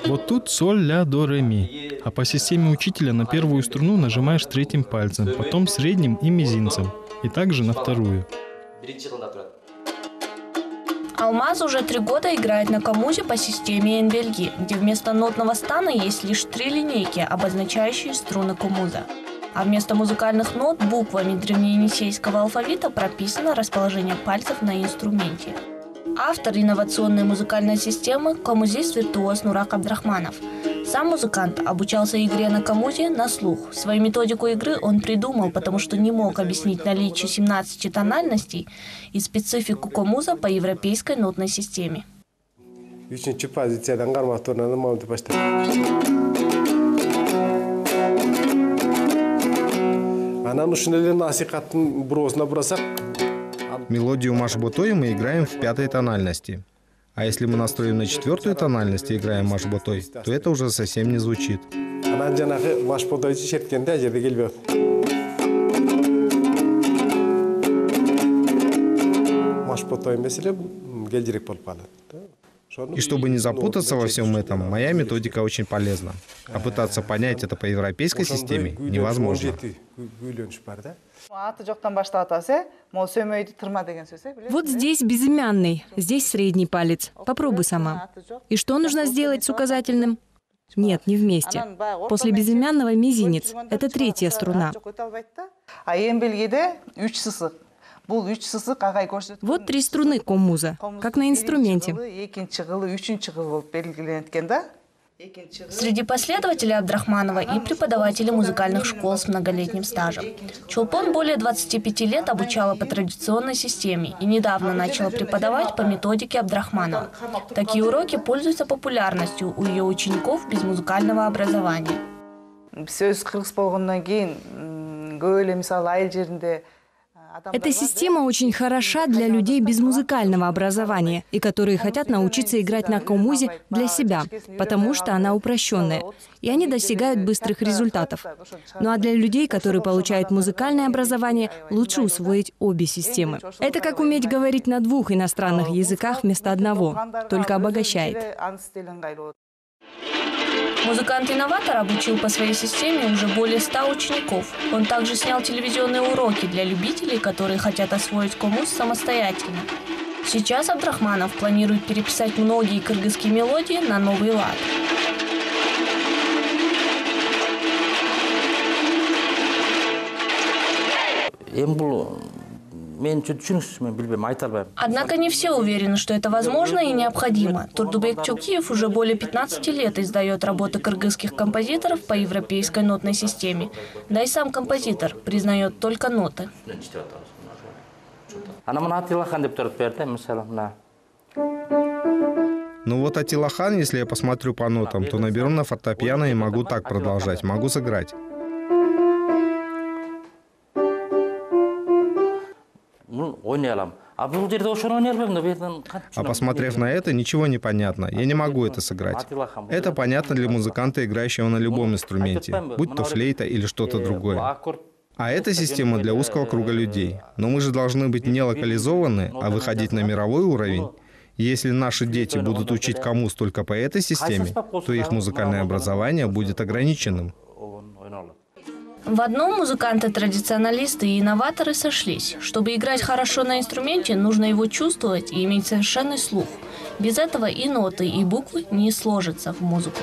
Вот тут соль, ля, до, ре, ми. А по системе учителя на первую струну нажимаешь третьим пальцем, потом средним и мизинцем. И также на вторую. Алмаз уже 3 года играет на комузе по системе Энбельги, где вместо нотного стана есть лишь 3 линейки, обозначающие струны комуза. А вместо музыкальных нот буквами древнеенисейского алфавита прописано расположение пальцев на инструменте. Автор инновационной музыкальной системы – комузист-виртуоз Нурак Абдрахманов. Сам музыкант обучался игре на комузе на слух. Свою методику игры он придумал, потому что не мог объяснить наличие 17 тональностей и специфику комуза по европейской нотной системе. Мелодию маш-ботой мы играем в 5-й тональности. А если мы настроим на 4-ю тональность и играем маш-ботой, то это уже совсем не звучит. И чтобы не запутаться во всем этом, моя методика очень полезна. А пытаться понять это по европейской системе невозможно. Вот здесь безымянный, здесь средний палец. Попробуй сама. И что нужно сделать с указательным? Нет, не вместе. После безымянного мизинец. Это 3-я струна. Вот 3 струны комуза, как на инструменте. Среди последователей Абдрахманова и преподавателей музыкальных школ с многолетним стажем. Чолпон более 25 лет обучала по традиционной системе и недавно начала преподавать по методике Абдрахманова. Такие уроки пользуются популярностью у ее учеников без музыкального образования. Эта система очень хороша для людей без музыкального образования и которые хотят научиться играть на комузе для себя, потому что она упрощенная, и они достигают быстрых результатов. Ну а для людей, которые получают музыкальное образование, лучше усвоить обе системы. Это как уметь говорить на 2 иностранных языках вместо одного, только обогащает. Музыкант-инноватор обучил по своей системе уже более 100 учеников. Он также снял телевизионные уроки для любителей, которые хотят освоить комуз самостоятельно. Сейчас Абдрахманов планирует переписать многие кыргызские мелодии на новый лад. Однако не все уверены, что это возможно и необходимо. Турдубек Чокиев уже более 15 лет издает работы кыргызских композиторов по европейской нотной системе. Да и сам композитор признает только ноты. Ну вот Атилахан, если я посмотрю по нотам, то наберу на фортепиано и могу так продолжать, могу сыграть. А посмотрев на это, ничего не понятно. Я не могу это сыграть. Это понятно для музыканта, играющего на любом инструменте, будь то флейта или что-то другое. А эта система для узкого круга людей. Но мы же должны быть не локализованы, а выходить на мировой уровень. И если наши дети будут учить комуз только по этой системе, то их музыкальное образование будет ограниченным. В одном музыканты-традиционалисты и инноваторы сошлись. Чтобы играть хорошо на инструменте, нужно его чувствовать и иметь совершенный слух. Без этого и ноты, и буквы не сложатся в музыку.